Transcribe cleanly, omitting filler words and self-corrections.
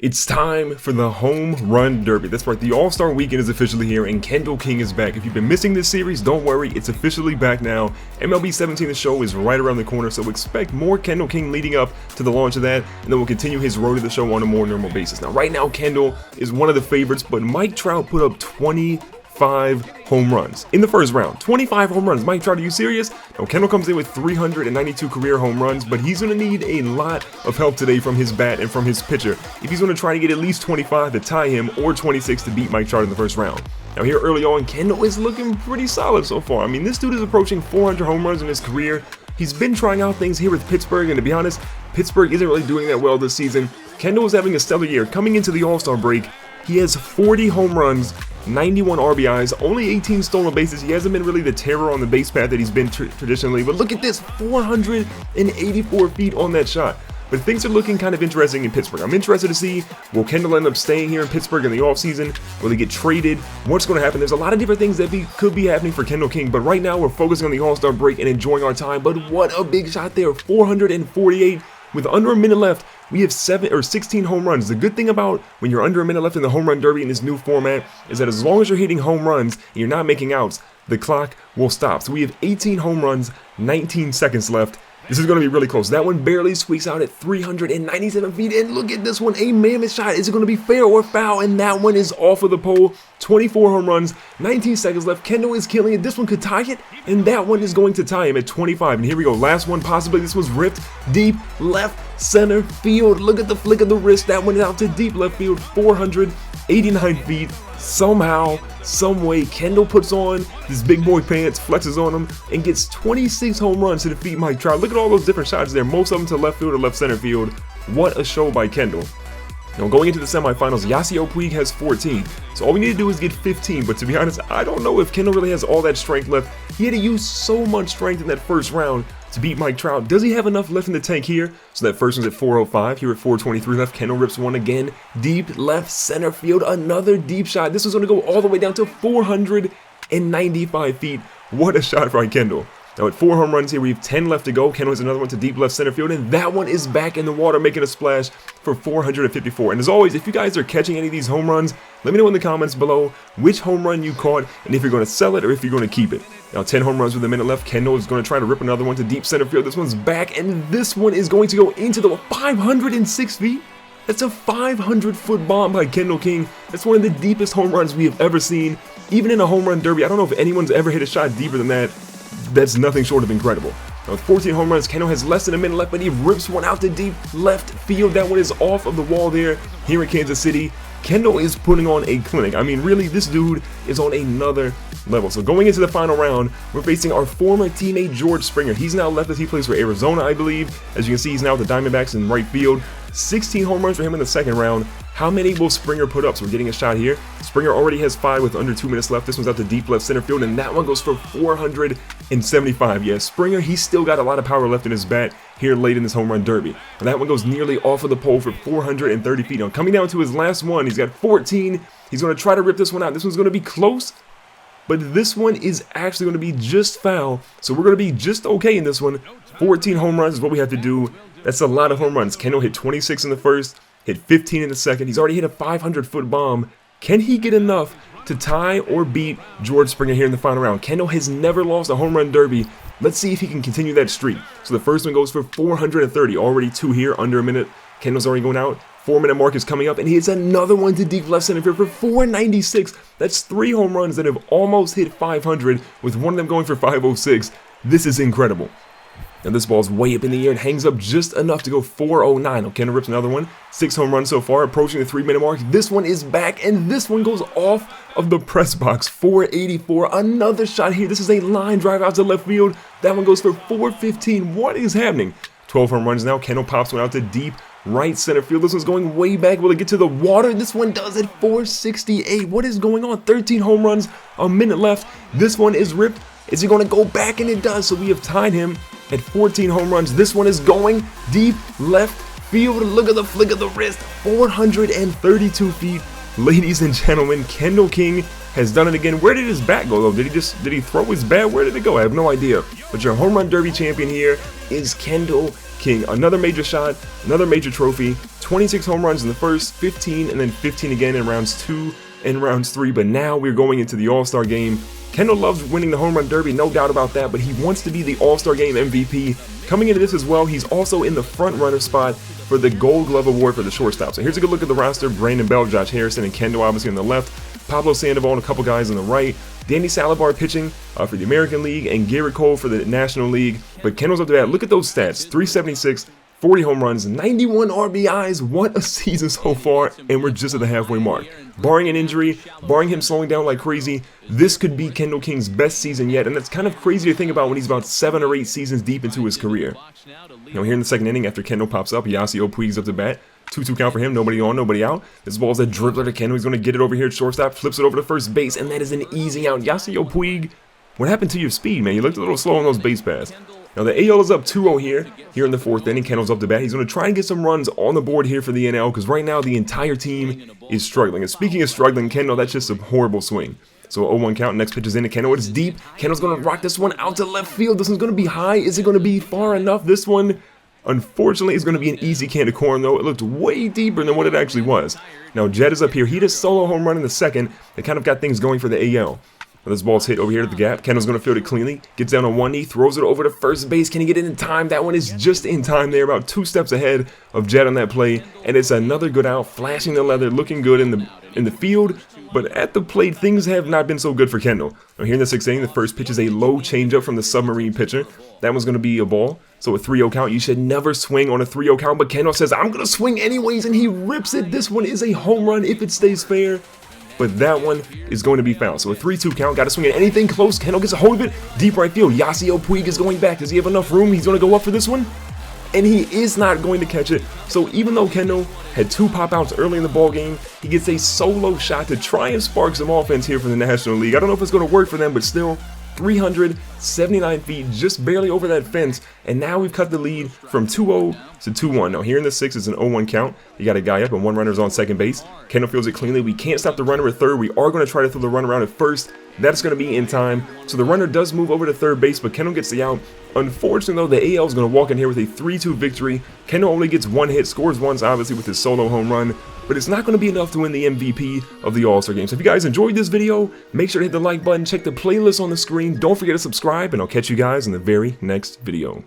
It's time for the Home Run Derby. That's right, the All-Star Weekend is officially here and Kendall King is back. If you've been missing this series, don't worry, it's officially back now. MLB 17, the show, is right around the corner, so expect more Kendall King leading up to the launch of that, and then we'll continue his road to the show on a more normal basis. Now, right now, Kendall is one of the favorites, but Mike Trout put up 25 home runs in the first round. 25 home runs. Mike Trout, are you serious? Now, Kendall comes in with 392 career home runs, but he's going to need a lot of help today from his bat and from his pitcher if he's going to try to get at least 25 to tie him or 26 to beat Mike Trout in the first round. Now, here early on, Kendall is looking pretty solid so far. I mean, this dude is approaching 400 home runs in his career. He's been trying out things here with Pittsburgh, and to be honest, Pittsburgh isn't really doing that well this season. Kendall is having a stellar year. Coming into the All-Star break, he has 40 home runs, 91 RBIs, only 18 stolen bases. He hasn't been really the terror on the base path that he's been traditionally, but look at this, 484 feet on that shot. But things are looking kind of interesting in Pittsburgh. I'm interested to see, will Kendall end up staying here in Pittsburgh in the offseason? Will he get traded? What's going to happen? There's a lot of different things that could be happening for Kendall King, but right now we're focusing on the All-Star break and enjoying our time. But what a big shot there, 448. With under a minute left, we have 16 home runs. The good thing about when you're under a minute left in the Home Run Derby in this new format is that as long as you're hitting home runs and you're not making outs, the clock will stop. So we have 18 home runs, 19 seconds left. This is going to be really close. That one barely squeaks out at 397 feet. And look at this one, a mammoth shot. Is it going to be fair or foul? And that one is off of the pole. 24 home runs, 19 seconds left. Kendall is killing it. This one could tie it, and that one is going to tie him at 25. And here we go. Last one, possibly. This one's ripped deep left center field. Look at the flick of the wrist. That one is out to deep left field, 489 feet. Somehow, someway, Kendall puts on his big boy pants, flexes on them, and gets 26 home runs to defeat Mike Trout. Look at all those different shots there, most of them to left field or left center field. What a show by Kendall. Now, going into the semifinals, Yasiel Puig has 14, so all we need to do is get 15, but to be honest, I don't know if Kendall really has all that strength left. He had to use so much strength in that first round to beat Mike Trout. Does he have enough left in the tank here? So that first one's at 405, here at 423 left. Kendall rips one again, deep left center field, another deep shot. This is going to go all the way down to 495 feet. What a shot by Kendall. Now, at 4 home runs here, we have 10 left to go. Kendall has another one to deep left center field, and that one is back in the water, making a splash for 454. And as always, if you guys are catching any of these home runs, let me know in the comments below which home run you caught, and if you're going to sell it or if you're going to keep it. Now, 10 home runs with a minute left. Kendall is going to try to rip another one to deep center field. This one's back, and this one is going to go into the 506 feet. That's a 500-foot bomb by Kendall King. That's one of the deepest home runs we have ever seen. Even in a home run derby, I don't know if anyone's ever hit a shot deeper than that. That's nothing short of incredible. Now, with 14 home runs, Kendall has less than a minute left, but he rips one out to deep left field. That one is off of the wall there here in Kansas City. Kendall is putting on a clinic. I mean, really, this dude is on another level. So going into the final round, we're facing our former teammate George Springer. He's now left as he plays for Arizona, I believe. As you can see, he's now with the Diamondbacks in right field. 16 home runs for him in the second round. How many will Springer put up? So we're getting a shot here. Springer already has 5 with under 2 minutes left. This one's out to deep left center field, and that one goes for 475. Yeah, Springer, he's still got a lot of power left in his bat here late in this home run derby. And that one goes nearly off of the pole for 430 feet. Now, coming down to his last one, he's got 14. He's going to try to rip this one out. This one's going to be close, but this one is actually going to be just foul. So we're going to be just okay in this one. 14 home runs is what we have to do. That's a lot of home runs. Kendall hit 26 in the first, hit 15 in the second. He's already hit a 500-foot bomb. Can he get enough to tie or beat George Springer here in the final round? Kendall has never lost a home run derby. Let's see if he can continue that streak. So the first one goes for 430. Already 2 here, under a minute. Kendall's already going out. 4-minute mark is coming up, and he hits another one to deep left center field for 496. That's 3 home runs that have almost hit 500, with one of them going for 506. This is incredible. And this ball's way up in the air and hangs up just enough to go 409. Kendall rips another one. 6 home runs so far, approaching the 3-minute mark. This one is back, and this one goes off of the press box. 484. Another shot here. This is a line drive out to left field. That one goes for 415. What is happening? 12 home runs now. Kendall pops one out to deep right center field. This one's going way back. Will it get to the water? This one does at 468. What is going on? 13 home runs, a minute left. This one is ripped. Is he going to go back? And it does. So we have tied him at 14 home runs. This one is going deep left field. Look at the flick of the wrist. 432 feet. Ladies and gentlemen, Kendall King has done it again. Where did his bat go, though? Did he throw his bat? Where did it go? I have no idea. But your home run derby champion here is Kendall King, another major shot, another major trophy, 26 home runs in the first, 15, and then 15 again in rounds 2 and rounds 3. But now we're going into the All-Star game. Kendall loves winning the home run derby, no doubt about that, but he wants to be the All-Star game MVP. Coming into this as well, he's also in the front runner spot for the Gold Glove Award for the shortstop. So here's a good look at the roster. Brandon Bell, Josh Harrison, and Kendall obviously on the left. Pablo Sandoval and a couple guys on the right. Danny Salivar pitching for the American League, and Garrett Cole for the National League. But Kendall's up to bat. Look at those stats. 376, 40 home runs, 91 RBIs. What a season so far, and we're just at the halfway mark. Barring an injury, barring him slowing down like crazy, this could be Kendall King's best season yet, and that's kind of crazy to think about when he's about 7 or 8 seasons deep into his career. Now here in the second inning, after Kendall pops up, Yasiel Puig's up to bat. 2-2 count for him, nobody on, nobody out. This ball's a dribbler to Kendall. He's going to get it over here at shortstop, flips it over to first base, and that is an easy out. Yasiel Puig, what happened to your speed, man? You looked a little slow on those base paths. Now the AL is up 2-0 here in the fourth inning. Kendall's up to bat. He's going to try and get some runs on the board here for the NL, because right now the entire team is struggling. And speaking of struggling, Kendall, that's just a horrible swing. So 0-1 count, next pitch is in to Kendall. It's deep. Kendall's going to rock this one out to left field. This one's going to be high. Is it going to be far enough? This one, unfortunately, is going to be an easy can of corn, though. It looked way deeper than what it actually was. Now Jed is up here. He just solo home run in the second. It kind of got things going for the AL. This ball's hit over here at the gap. Kendall's going to field it cleanly. Gets down on one knee, throws it over to first base. Can he get it in time? That one is just in time there, about 2 steps ahead of Jed on that play. And it's another good out, flashing the leather, looking good in the field. But at the plate, things have not been so good for Kendall. Now here in the 6th inning, the first pitch is a low changeup from the submarine pitcher. That one's going to be a ball. So a 3-0 count. You should never swing on a 3-0 count. But Kendall says, I'm going to swing anyways, and he rips it. This one is a home run if it stays fair. But that one is going to be foul. So a 3-2 count. Got to swing at anything close. Kendall gets a hold of it. Deep right field. Yasiel Puig is going back. Does he have enough room? He's going to go up for this one. And he is not going to catch it. So even though Kendall had 2 pop-outs early in the ball game, he gets a solo shot to try and spark some offense here for the National League. I don't know if it's going to work for them, but still, 379 feet, just barely over that fence, and now we've cut the lead from 2-0 to 2-1. Now here in the 6th is an 0-1 count. You got a guy up and 1 runner's on second base. Kendall fields it cleanly. We can't stop the runner at third. We are going to try to throw the run around at first. That's going to be in time. So the runner does move over to third base, but Kendall gets the out. Unfortunately, though, the AL is going to walk in here with a 3-2 victory. Kendall only gets 1 hit, scores once, obviously, with his solo home run. But it's not going to be enough to win the MVP of the All-Star Game. So if you guys enjoyed this video, make sure to hit the like button, check the playlist on the screen. Don't forget to subscribe, and I'll catch you guys in the very next video.